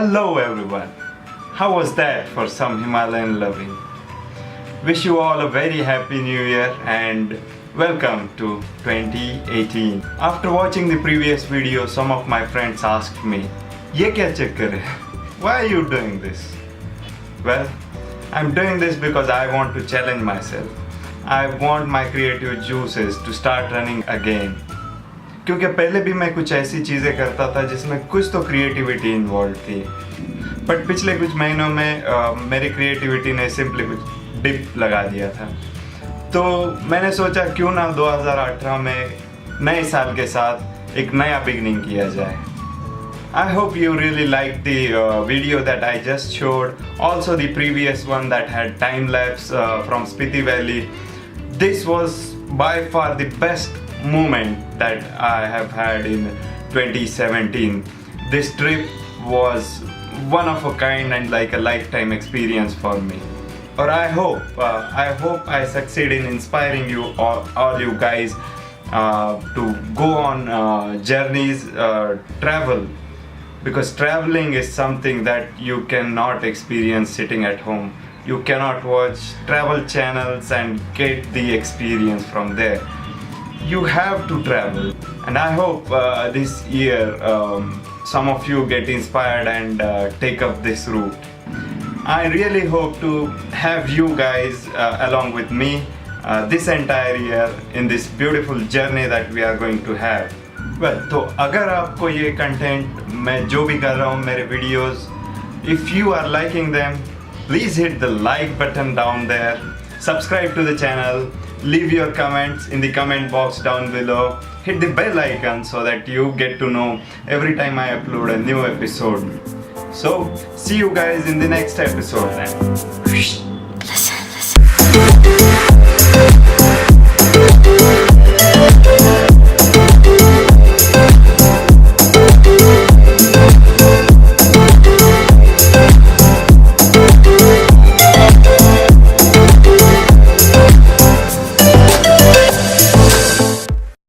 Hello everyone, how was that for some Himalayan loving? Wish you all a very happy new year and welcome to 2018. After watching the previous video, some of my friends asked me, "Ye kya chakkar hai? Why are you doing this?" Well, I'm doing this because I want to challenge myself. I want my creative juices to start running again. क्योंकि पहले भी मैं कुछ ऐसी चीज़ें करता था जिसमें कुछ तो क्रिएटिविटी इन्वॉल्व थी, बट पिछले कुछ महीनों में मेरी क्रिएटिविटी ने सिंपली कुछ डिप लगा दिया था। तो मैंने सोचा क्यों ना 2018 में नए साल के साथ एक नया बिगनिंग किया जाए। I hope you really liked the video that I just showed, also the previous one that had time lapse from Spiti Valley. This was by far the best moment that I have had in 2017. This trip was one of a kind and like a lifetime experience for me. Or I hope I succeed in inspiring you all you guys to go on journeys, travel, because traveling is something that you cannot experience sitting at home. You cannot watch travel channels and get the experience from there. You have to travel, and I hope this year some of you get inspired and take up this route. I really hope to have you guys along with me this entire year in this beautiful journey that we are going to have. Well, तो अगर आपको ये content मैं जो भी कर रहा हूँ मेरे videos, if you are liking them, please hit the like button down there, subscribe to the channel, leave your comments in the comment box down below, hit the bell icon so that you get to know every time I upload a new episode. So see you guys in the next episode then.